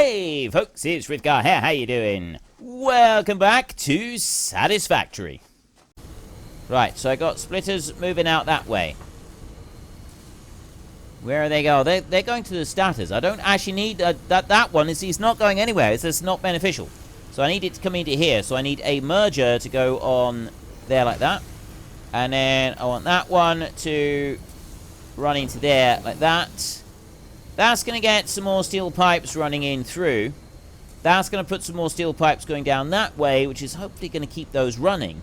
Hey folks, it's Rivgar here, how you doing? Welcome back to Satisfactory. Right, so I got splitters moving out that way. Where are they going? They're going to the starters. I don't actually need that one. It's not going anywhere. It's just not beneficial. So I need it to come into here. So I need a merger to go on there like that. And then I want that one to run into there like that. That's going to get some more steel pipes running in through. That's going to put some more steel pipes going down that way, which is hopefully going to keep those running.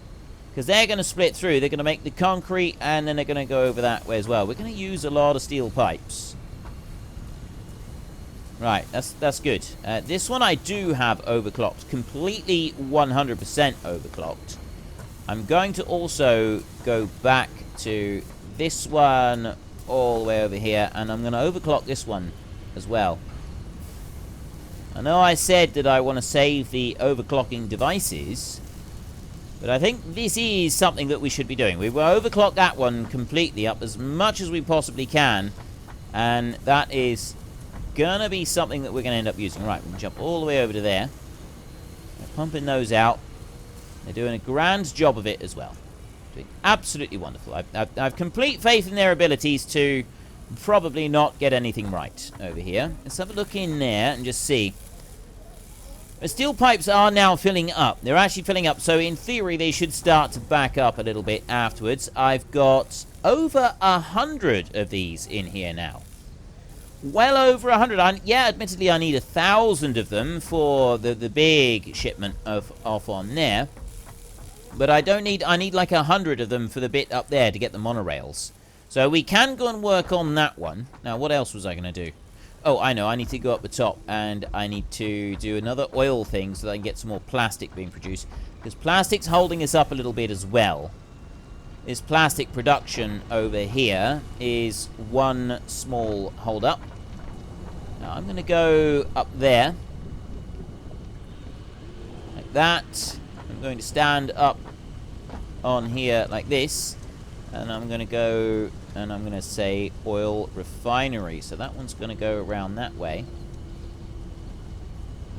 Because they're going to split through. They're going to make the concrete, and then they're going to go over that way as well. We're going to use a lot of steel pipes. Right, that's good. This one I do have overclocked. Completely 100% overclocked. I'm going to also go back to this one all the way over here, and I'm going to overclock this one as well. I know I said that I want to save the overclocking devices, but I think this is something that we should be doing. We will overclock that one completely up as much as we possibly can, and that is going to be something that we're going to end up using. Right, we'll jump all the way over to there. They're pumping those out. They're doing a grand job of it as well. Doing absolutely wonderful. I've complete faith in their abilities to probably not get anything right over here. Let's have a look in there and just see. The steel pipes are now filling up. They're actually filling up, so in theory they should start to back up a little bit afterwards. I've got over 100 of these in here now. Well over 100. Yeah, admittedly I need 1,000 of them for the big shipment off on there. But I need like 100 of them for the bit up there to get the monorails. So we can go and work on that one. Now, what else was I going to do? Oh, I know. I need to go up the top, and I need to do another oil thing so that I can get some more plastic being produced. Because plastic's holding us up a little bit as well. This plastic production over here is one small hold up. Now, I'm going to go up there. Like that. I'm going to stand up on here like this. And I'm going to go, and I'm going to say oil refinery. So that one's going to go around that way.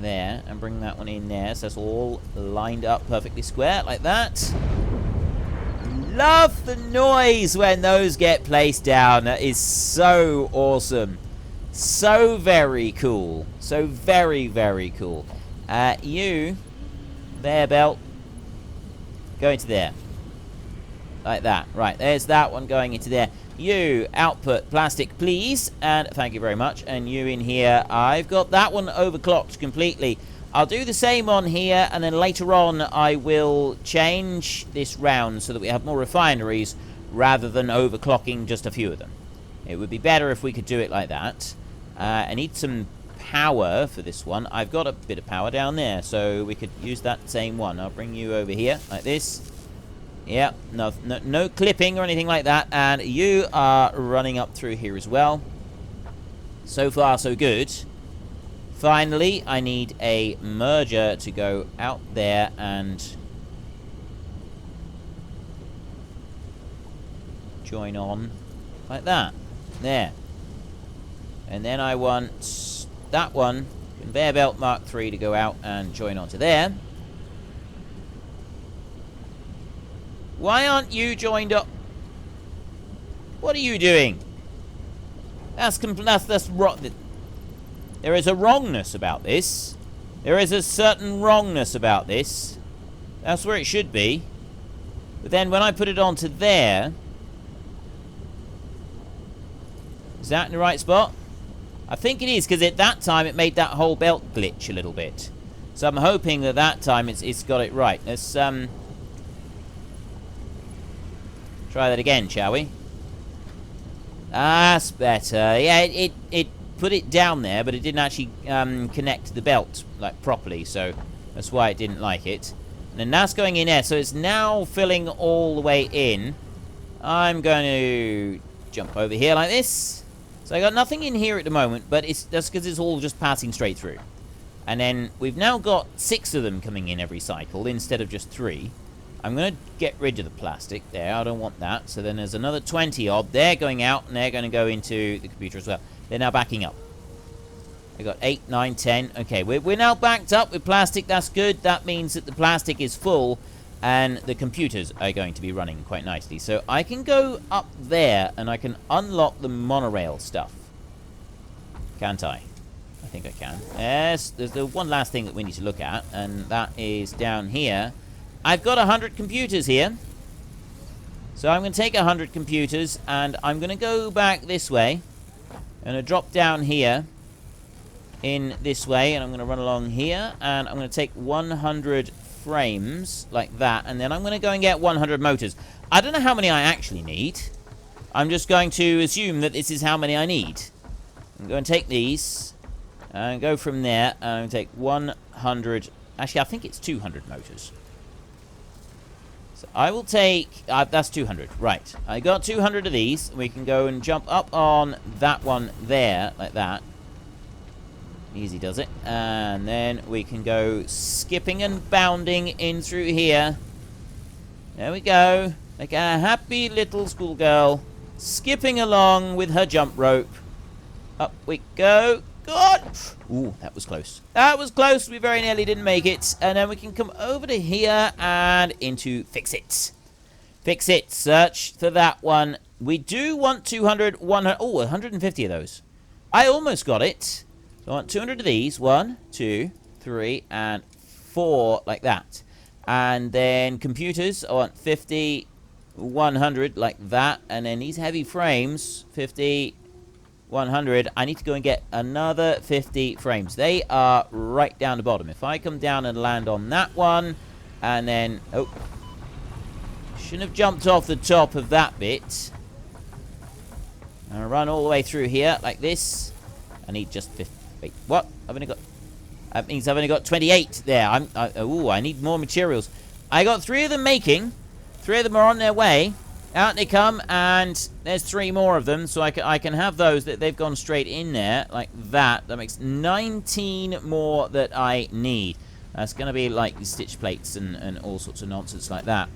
There, and bring that one in there. So that's all lined up perfectly square, like that. Love the noise when those get placed down. That is so awesome. So very cool. So very, very cool. You, there, belt. Go into there. Like that. Right, there's that one going into there. You, output plastic, please. And thank you very much. And you in here. I've got that one overclocked completely. I'll do the same on here. And then later on, I will change this round so that we have more refineries rather than overclocking just a few of them. It would be better if we could do it like that. I need some power for this one. I've got a bit of power down there, so we could use that same one. I'll bring you over here like this. Yeah, no clipping or anything like that. And you are running up through here as well. So far, so good. Finally, I need a merger to go out there and join on like that. There. And then I want that one, conveyor belt Mark III, to go out and join onto there. Why aren't you joined up? What are you doing? That's wrong. There is a wrongness about this. There is a certain wrongness about this. That's where it should be. But then when I put it onto there, is that in the right spot? I think it is, because at that time it made that whole belt glitch a little bit. So I'm hoping that that time it's got it right. Let's try that again, shall we? That's better. Yeah, it put it down there, but it didn't actually connect the belt like properly, so that's why it didn't like it. And then that's going in there, so it's now filling all the way in. I'm going to jump over here like this. So I got nothing in here at the moment, but that's because it's all just passing straight through. And then we've now got 6 of them coming in every cycle instead of just 3. I'm going to get rid of the plastic there. I don't want that. So then there's another 20 odd. They're going out, and they're going to go into the computer as well. They're now backing up. I got 8, 9, 10. Okay, we're now backed up with plastic. That's good. That means that the plastic is full and the computers are going to be running quite nicely. So I can go up there and I can unlock the monorail stuff. Can't I? I think I can. Yes, there's the one last thing that we need to look at, and that is down here. I've got 100 computers here. So I'm going to take 100 computers and I'm going to go back this way. I'm going to drop down here in this way, and I'm going to run along here, and I'm going to take 100 frames like that, and then I'm going to go and get 100 motors. I don't know how many I actually need. I'm just going to assume that this is how many I need. I'm going to take these and go from there, and I'm going to take 100. Actually, I think it's 200 motors. So I will take, that's 200, right. I got 200 of these. We can go and jump up on that one there, like that. Easy does it. And then we can go skipping and bounding in through here. There we go. Like a happy little schoolgirl, skipping along with her jump rope. Up we go. God! Ooh, that was close. That was close. We very nearly didn't make it. And then we can come over to here and into FICSIT. FICSIT. Search for that one. We do want 200, 100. Oh, 150 of those. I almost got it. I want 200 of these. 1, 2, 3, and 4, like that. And then computers, I want 50, 100, like that. And then these heavy frames, 50, 100. I need to go and get another 50 frames. They are right down the bottom. If I come down and land on that one, and then, oh, shouldn't have jumped off the top of that bit. I'll run all the way through here, like this. I need just 50. Wait, what? I've only got... That means I've only got 28 there. I need more materials. I got 3 of them making. 3 of them are on their way. Out they come, and there's 3 more of them. So I can have those. They've gone straight in there, like that. That makes 19 more that I need. That's going to be like stitch plates and all sorts of nonsense like that.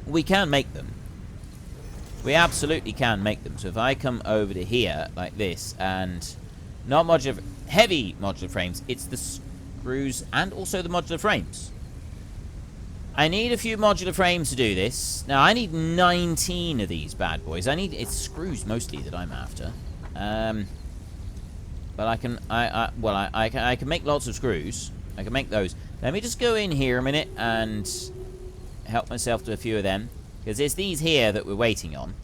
We can make them. We absolutely can make them. So if I come over to here, like this, and... Not modular, heavy modular frames. It's the screws and also the modular frames. I need a few modular frames to do this. Now, I need 19 of these bad boys. It's screws mostly that I'm after. But I can make lots of screws. I can make those. Let me just go in here a minute and help myself to a few of them. Because it's these here that we're waiting on.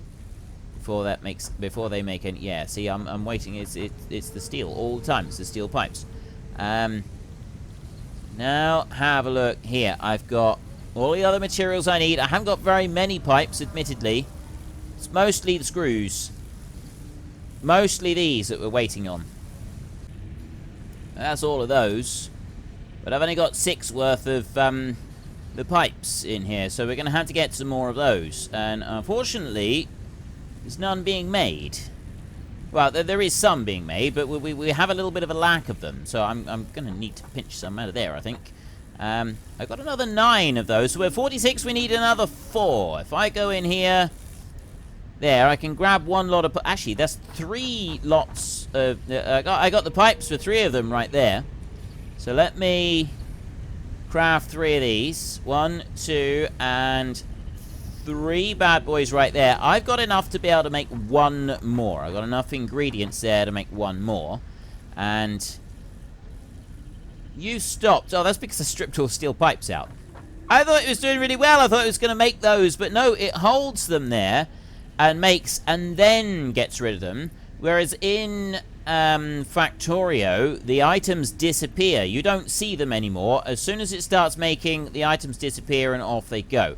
Before they make any... Yeah, see, I'm waiting. It's the steel all the time. It's the steel pipes. Now, have a look here. I've got all the other materials I need. I haven't got very many pipes, admittedly. It's mostly the screws. Mostly these that we're waiting on. That's all of those. But I've only got 6 worth of the pipes in here. So we're going to have to get some more of those. And unfortunately... There's none being made. Well, there is some being made, but we have a little bit of a lack of them. So I'm going to need to pinch some out of there, I think. I've got another 9 of those. So we're 46, we need another 4. If I go in here... There, I can grab 1 lot of... Actually, that's 3 lots of... I got the pipes for 3 of them right there. So let me craft 3 of these. 1, 2, and... 3 bad boys right there. I've got enough to be able to make 1 more. I've got enough ingredients there to make 1 more. And you stopped. Oh, that's because I stripped all steel pipes out. I thought it was doing really well. I thought it was going to make those. But no, it holds them there and makes and then gets rid of them. Whereas in Factorio, the items disappear. You don't see them anymore. As soon as it starts making, the items disappear and off they go.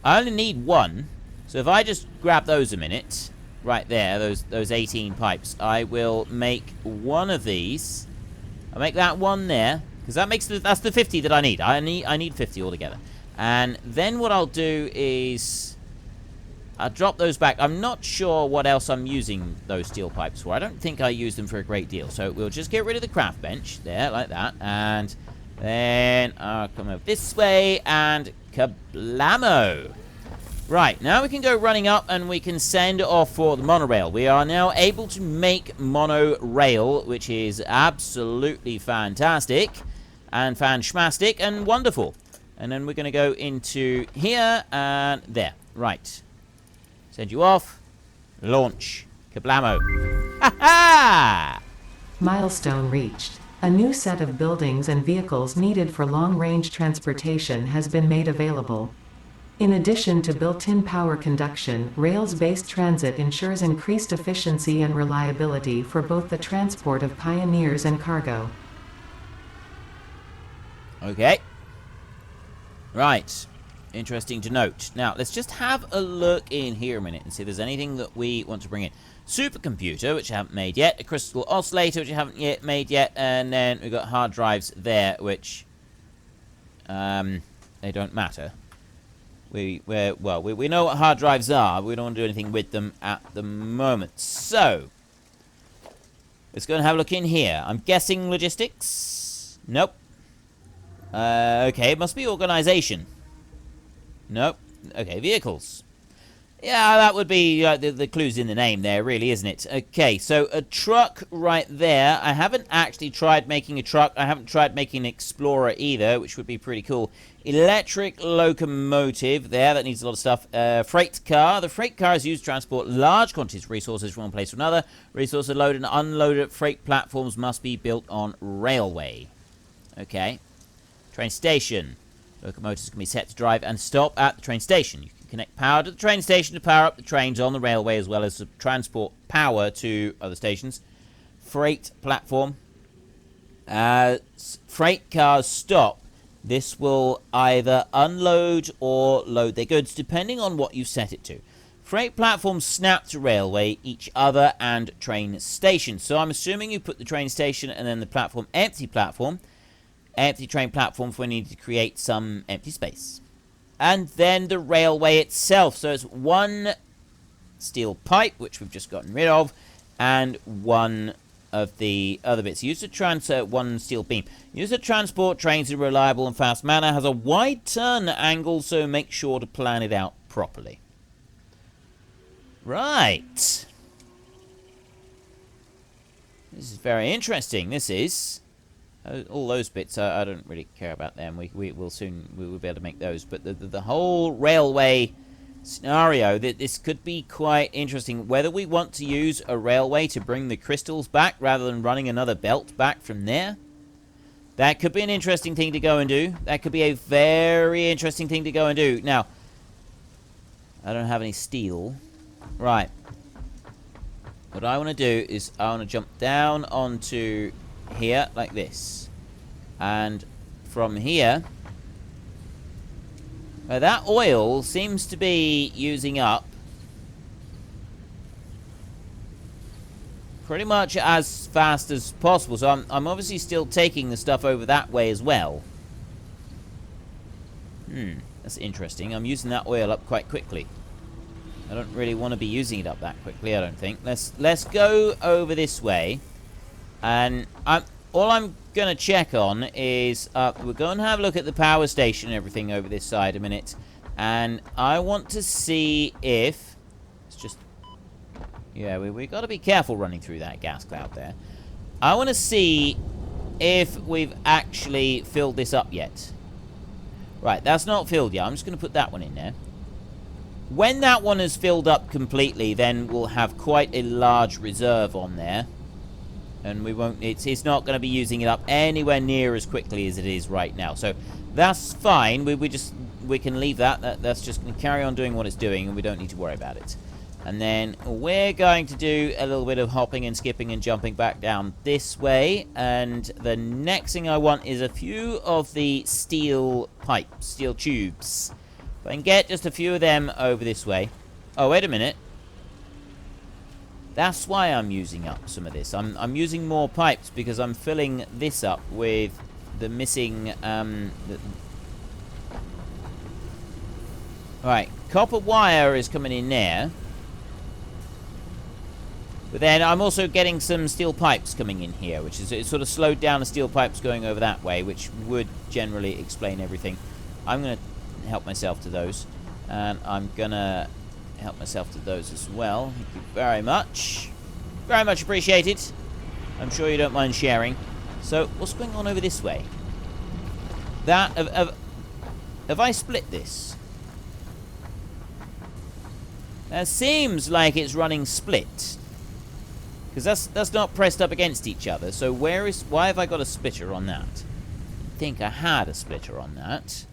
I only need 1, so if I just grab those a minute, right there, those 18 pipes, I will make 1 of these. I'll make that 1 there, because that's the 50 that I need. I need 50 altogether. And then what I'll do is I'll drop those back. I'm not sure what else I'm using those steel pipes for. I don't think I use them for a great deal. So we'll just get rid of the craft bench there, like that, and then I'll come over this way and kablamo! Right, now we can go running up and we can send off for the monorail. We are now able to make monorail, which is absolutely fantastic and fantastic and wonderful. And then we're going to go into here and there. Right. Send you off. Launch. Kablamo. Ha ha! Milestone reached. A new set of buildings and vehicles needed for long-range transportation has been made available. In addition to built-in power conduction, rails-based transit ensures increased efficiency and reliability for both the transport of pioneers and cargo. Okay. Right. Interesting to note. Now, let's just have a look in here a minute and see if there's anything that we want to bring in. Supercomputer, which I haven't made yet. A crystal oscillator, which I haven't yet made yet. And then we've got hard drives there, which they don't matter. We know what hard drives are, but we don't want to do anything with them at the moment. So, let's go and have a look in here. I'm guessing logistics? Nope. Okay, it must be organization. Nope. Okay, vehicles. Yeah, that would be the clues in the name there, really, isn't it? Okay, so a truck right there. I haven't actually tried making a truck. I haven't tried making an Explorer either, which would be pretty cool. Electric locomotive there. That needs a lot of stuff. Freight car. The freight car is used to transport large quantities of resources from one place to another. Resources loaded and unloaded at freight platforms must be built on railway. Okay. Train station. Locomotives can be set to drive and stop at the train station. You can connect power to the train station to power up the trains on the railway, as well as to transport power to other stations. Freight platform. As freight cars stop, this will either unload or load their goods, depending on what you set it to. Freight platforms snap to railway, each other, and train station. So I'm assuming you put the train station and then the platform, empty train platform, for when you need to create some empty space. And then the railway itself. So it's one steel pipe, which we've just gotten rid of, and one of the other bits. Used to transfer one steel beam. Used to transport trains in a reliable and fast manner. Has a wide turn angle, so make sure to plan it out properly. Right. This is very interesting. This is. All those bits, I don't really care about them. We will be able to make those. But the whole railway scenario, this could be quite interesting. Whether we want to use a railway to bring the crystals back rather than running another belt back from there. That could be an interesting thing to go and do. That could be a very interesting thing to go and do. Now, I don't have any steel. Right. What I want to do is I want to jump down onto here like this, and from here, that oil seems to be using up pretty much as fast as possible. So I'm obviously still taking the stuff over that way as well. That's interesting. I'm using that oil up quite quickly. I don't really want to be using it up that quickly, I don't think. Let's go over this way. And all I'm going to check on is, we're going to have a look at the power station and everything over this side a minute. And I want to see if, it's just, yeah, we got to be careful running through that gas cloud there. I want to see if we've actually filled this up yet. Right, that's not filled yet. I'm just going to put that one in there. When that one is filled up completely, then we'll have quite a large reserve on there. And we won't, it's not going to be using it up anywhere near as quickly as it is right now. So that's fine. We can leave that. That's just going to carry on doing what it's doing, and we don't need to worry about it. And then we're going to do a little bit of hopping and skipping and jumping back down this way. And the next thing I want is a few of the steel pipes, steel tubes. If I can get just a few of them over this way. Oh, wait a minute. That's why I'm using up some of this. I'm using more pipes because I'm filling this up with the missing... Right, copper wire is coming in there. But then I'm also getting some steel pipes coming in here, which is, it sort of slowed down the steel pipes going over that way, which would generally explain everything. I'm going to help myself to those. And I'm gonna help myself to those as well. Thank you very much. Very much appreciated. I'm sure you don't mind sharing. So, what's going on over this way? Have I split this? That seems like it's running split. Because that's not pressed up against each other. So why have I got a splitter on that? I think I had a splitter on that.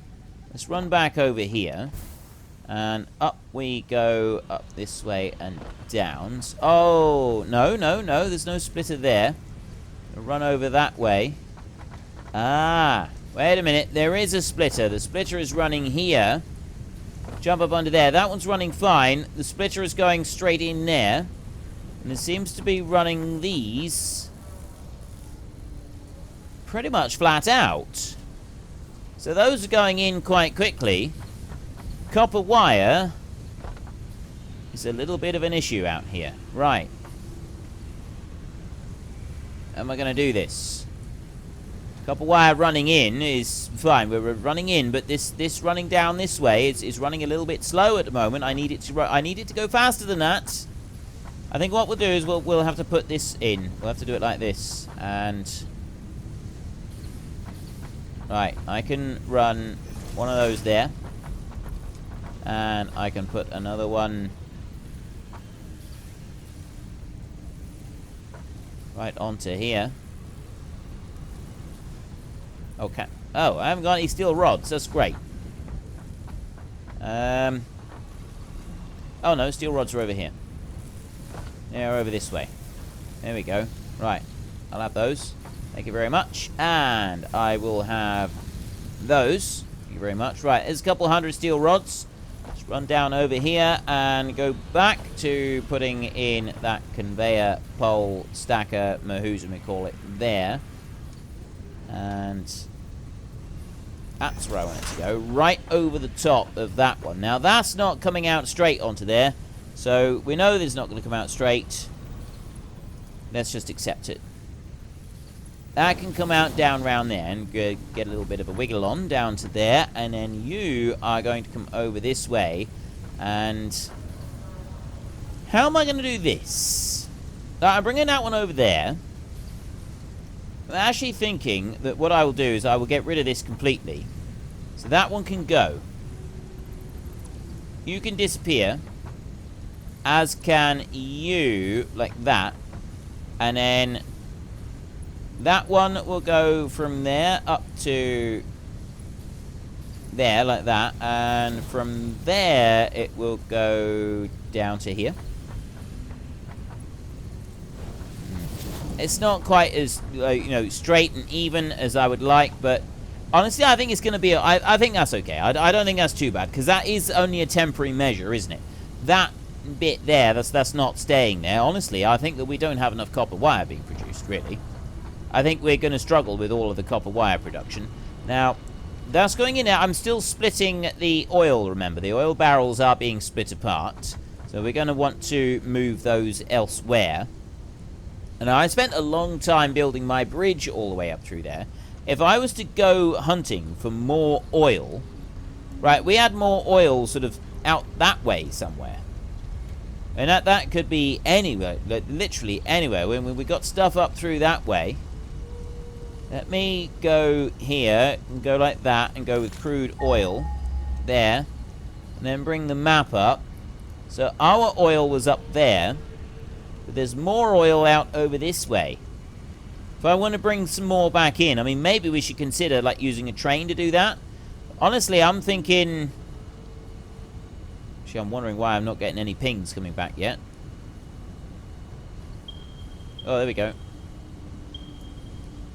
Let's run back over here. And up we go, up this way and down. Oh, no, there's no splitter there. I'll run over that way. Ah, wait a minute, there is a splitter. The splitter is running here. Jump up under there. That one's running fine. The splitter is going straight in there. And it seems to be running these pretty much flat out. So those are going in quite quickly. Copper wire is a little bit of an issue out here. Right. How am I going to do this? Copper wire running in is fine. We're running in, but this running down this way is running a little bit slow at the moment. I need it to go faster than that. I think what we'll do is we'll have to put this in. We'll have to do it like this. And right, I can run one of those there. And I can put another one right onto here. Okay. Oh, I haven't got any steel rods. That's great. Oh no, steel rods are over here. They're over this way. There we go. Right. I'll have those. Thank you very much. And I will have those. Thank you very much. Right, there's a couple hundred steel rods. Let's run down over here and go back to putting in that conveyor pole stacker, Mahoozum we call it, there. And that's where I want it to go. Right over the top of that one. Now, that's not coming out straight onto there. So, we know that it's not going to come out straight. Let's just accept it. That can come out down round there and get a little bit of a wiggle on down to there. And then you are going to come over this way. And how am I going to do this? I'm bringing that one over there. I'm actually thinking that what I will do is I will get rid of this completely. So that one can go. You can disappear. As can you, like that. And then that one will go from there up to there, like that. And from there, it will go down to here. It's not quite as, straight and even as I would like, but honestly, I think it's going to be, I think that's okay. I don't think that's too bad, because that is only a temporary measure, isn't it? That bit there, that's not staying there. Honestly, I think that we don't have enough copper wire being produced, really. I think we're going to struggle with all of the copper wire production. Now, that's going in there. I'm still splitting the oil, remember. The oil barrels are being split apart. So we're going to want to move those elsewhere. And I spent a long time building my bridge all the way up through there. If I was to go hunting for more oil, right, we had more oil sort of out that way somewhere. And that could be anywhere, literally anywhere. When we got stuff up through that way. Let me go here and go like that and go with crude oil there. And then bring the map up. So our oil was up there. But there's more oil out over this way. If I want to bring some more back in, I mean, maybe we should consider like using a train to do that. Honestly, I'm thinking... Actually, I'm wondering why I'm not getting any pings coming back yet. Oh, there we go.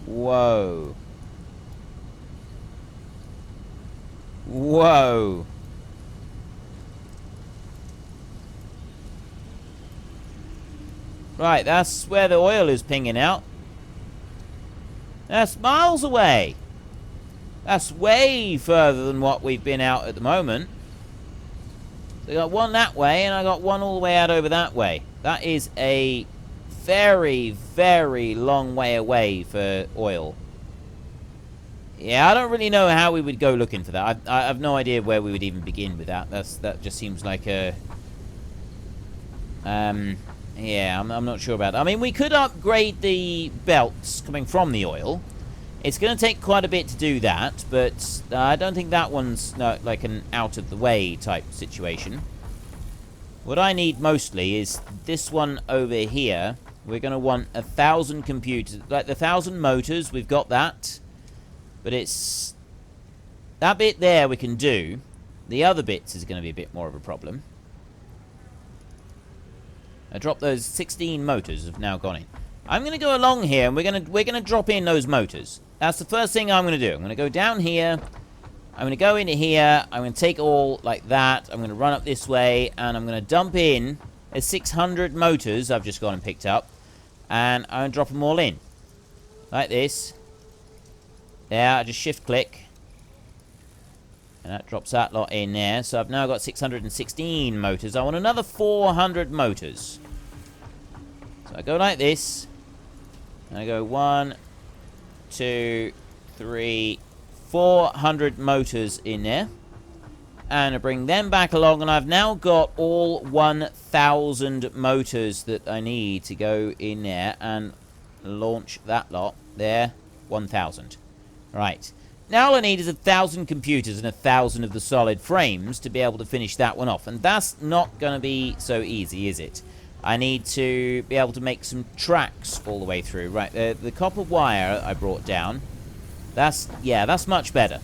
Whoa. Whoa. Right, that's where the oil is pinging out. That's miles away. That's way further than what we've been out at the moment. So I got one that way, and I got one all the way out over that way. That is a very, very long way away for oil. Yeah, I don't really know how we would go looking for that. I have no idea where we would even begin with that. That just seems like a... yeah, I'm not sure about that. I mean, we could upgrade the belts coming from the oil. It's going to take quite a bit to do that, but I don't think that one's like an out-of-the-way type situation. What I need mostly is this one over here. We're going to want 1,000 computers. Like the 1,000 motors, we've got that. But it's... that bit there we can do. The other bits is going to be a bit more of a problem. I dropped those 16 motors have now gone in. I'm going to go along here and we're going to drop in those motors. That's the first thing I'm going to do. I'm going to go down here. I'm going to go into here. I'm going to take all like that. I'm going to run up this way and I'm going to dump in 600 motors I've just gone and picked up. And I'm going to drop them all in. Like this. There, I just shift click. And that drops that lot in there. So I've now got 616 motors. I want another 400 motors. So I go like this. And I go 1, 2, 3, 400 motors in there. And I bring them back along. And I've now got all 1,000 motors that I need to go in there. And launch that lot there. 1,000. Right. Now all I need is 1,000 computers and 1,000 of the solid frames to be able to finish that one off. And that's not going to be so easy, is it? I need to be able to make some tracks all the way through. Right, the copper wire I brought down. That's much better.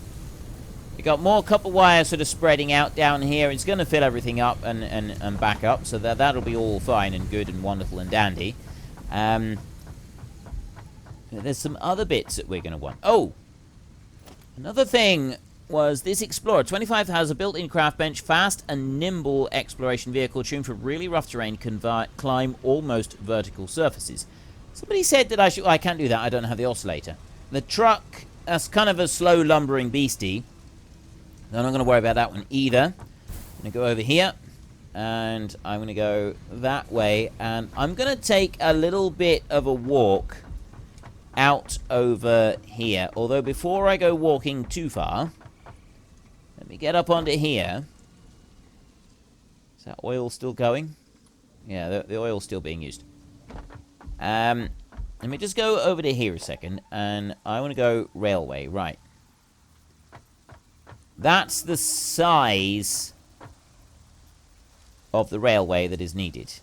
You got more copper wire sort of spreading out down here. It's going to fill everything up and back up. So that'll be all fine and good and wonderful and dandy. There's some other bits that we're going to want. Oh! Another thing was this Explorer 25 has a built-in craft bench, fast and nimble exploration vehicle tuned for really rough terrain, can climb almost vertical surfaces. Somebody said that I can't do that, I don't have the oscillator. The truck, that's kind of a slow lumbering beastie. I'm not going to worry about that one either. I'm going to go over here, and I'm going to go that way, and I'm going to take a little bit of a walk out over here. Although before I go walking too far, let me get up onto here. Is that oil still going? Yeah, the oil's still being used. Let me just go over to here a second, and I want to go railway. Right. That's the size of the railway that is needed.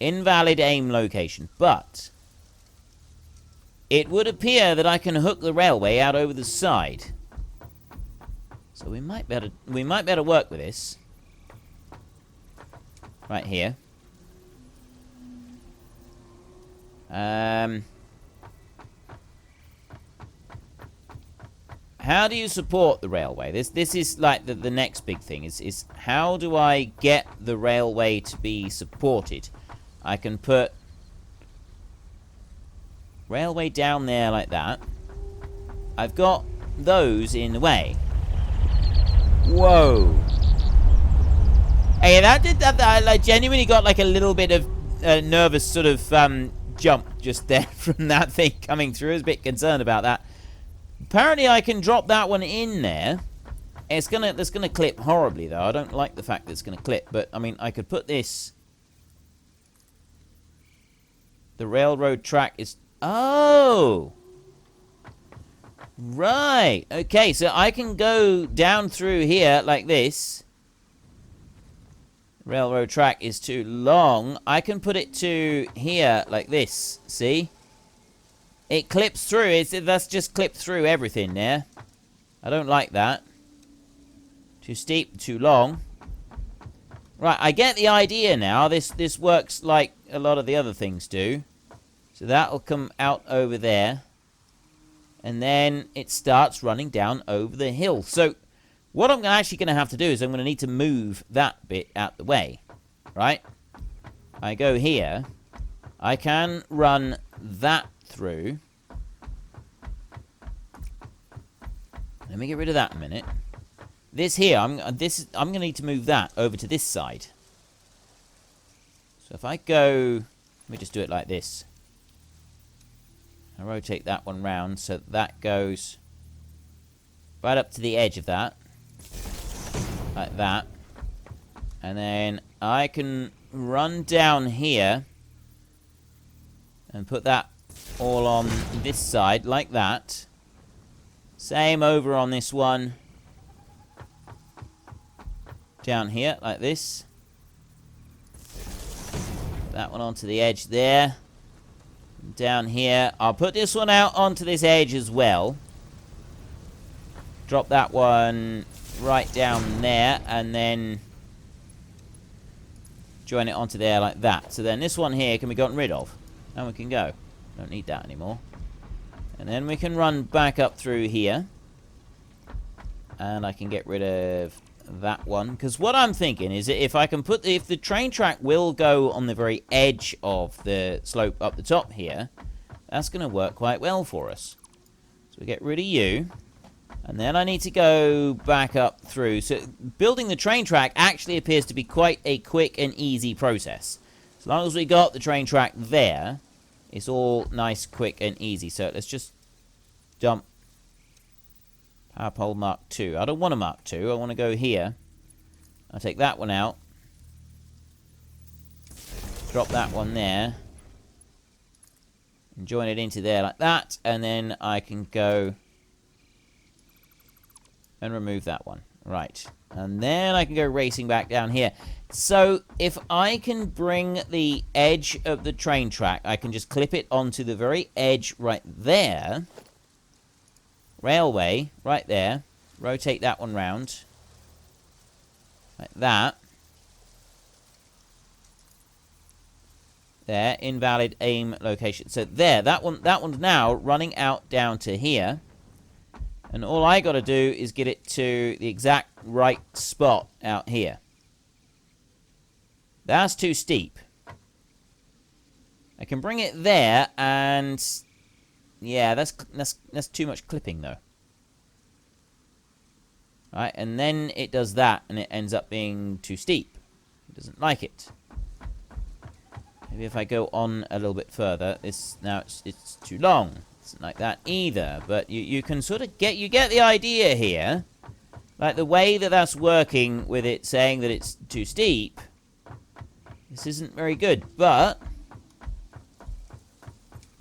Invalid aim location, but it would appear that I can hook the railway out over the side. So we might better work with this. Right here. How do you support the railway? This is like the next big thing. Is how do I get the railway to be supported? I can put railway down there like that. I've got those in the way. Whoa. Hey, that did that. I genuinely got like a little bit of nervous sort of jump just there from that thing coming through. I was a bit concerned about that. Apparently I can drop that one in there. That's gonna clip horribly though. I don't like the fact that it's gonna clip, but I mean I could put this. The railroad track is... oh! Right. Okay, so I can go down through here like this. Railroad track is too long. I can put it to here like this. See? It clips through. That's just clipped through everything there. I don't like that. Too steep, too long. Right, I get the idea now. This works like a lot of the other things do. So that'll come out over there. And then it starts running down over the hill. So what I'm actually going to have to do is I'm going to need to move that bit out the way. Right? I go here. I can run that through. Let me get rid of that a minute. This here, I'm going to need to move that over to this side. So if I go... let me just do it like this. I rotate that one round so that goes right up to the edge of that. Like that. And then I can run down here and put that all on this side, like that. Same over on this one. Down here, like this. That one onto the edge there. Down here. I'll put this one out onto this edge as well. Drop that one right down there, and then join it onto there like that. So then this one here can be gotten rid of. And we can go. Don't need that anymore. And then we can run back up through here. And I can get rid of that one. Because what I'm thinking is that if I can put... if the train track will go on the very edge of the slope up the top here, that's going to work quite well for us. So we get rid of you. And then I need to go back up through. So building the train track actually appears to be quite a quick and easy process. As long as we got the train track there, it's all nice, quick, and easy. So let's just dump power pole Mark 2. I don't want a Mark 2. I want to go here. I'll take that one out. Drop that one there. And join it into there like that. And then I can go and remove that one. Right. And then I can go racing back down here. So if I can bring the edge of the train track, I can just clip it onto the very edge right there. Railway, right there. Rotate that one round. Like that. There, invalid aim location. So there, that one's now running out down to here. And all I got to do is get it to the exact right spot out here. That's too steep. I can bring it there, and yeah, that's too much clipping though. Right, and then it does that, and it ends up being too steep. It doesn't like it. Maybe if I go on a little bit further, it's too long. It's not like that either, but you can sort of get the idea here. Like the way that that's working with it saying that it's too steep. This isn't very good, but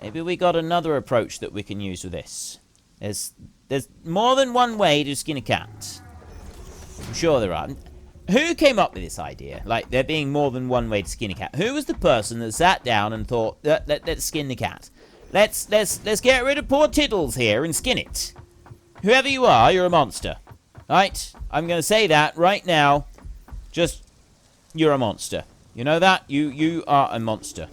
maybe we got another approach that we can use with this. There's more than one way to skin a cat. I'm sure there are. Who came up with this idea? Like, there being more than one way to skin a cat. Who was the person that sat down and thought, let's skin the cat? Let's get rid of poor Tiddles here and skin it. Whoever you are, you're a monster. Right? I'm going to say that right now. Just, you're a monster. You know that? You are a monster.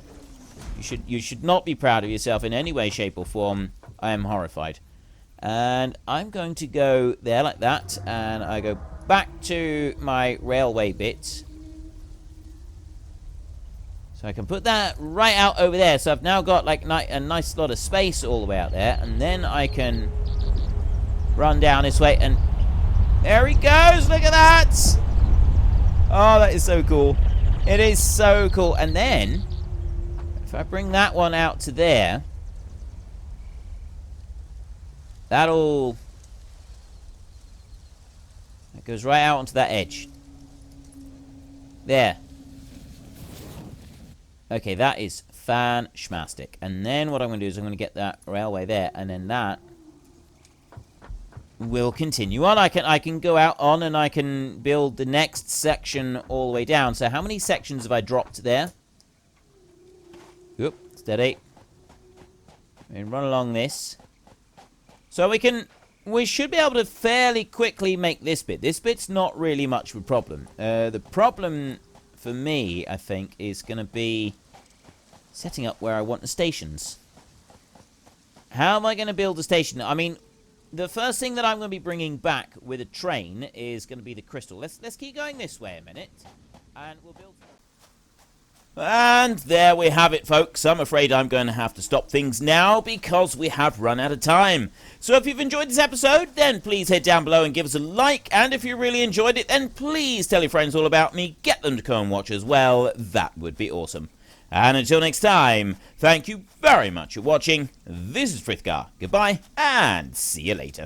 You should not be proud of yourself in any way, shape, or form. I am horrified. And I'm going to go there like that. And I go back to my railway bit. So I can put that right out over there. So I've now got like a nice lot of space all the way out there. And then I can run down this way. And there he goes. Look at that. Oh, that is so cool. It is so cool. And then if I bring that one out to there, that goes right out onto that edge. There. Okay, that is fan-schmastic. And then what I'm going to do is I'm going to get that railway there, and then that will continue on. I can go out on, and I can build the next section all the way down. So how many sections have I dropped there? Oop, steady. And run along this. So we should be able to fairly quickly make this bit. This bit's not really much of a problem. The problem for me, I think, is going to be setting up where I want the stations. How am I going to build a station? I mean, the first thing that I'm going to be bringing back with a train is going to be the crystal. Let's keep going this way a minute, and we'll build... And there we have it, folks. I'm afraid I'm going to have to stop things now because we have run out of time. So if you've enjoyed this episode, then please head down below and give us a like. And if you really enjoyed it, then please tell your friends all about me. Get them to come and watch as well. That would be awesome. And until next time, thank you very much for watching. This is Frithgar. Goodbye, and see you later.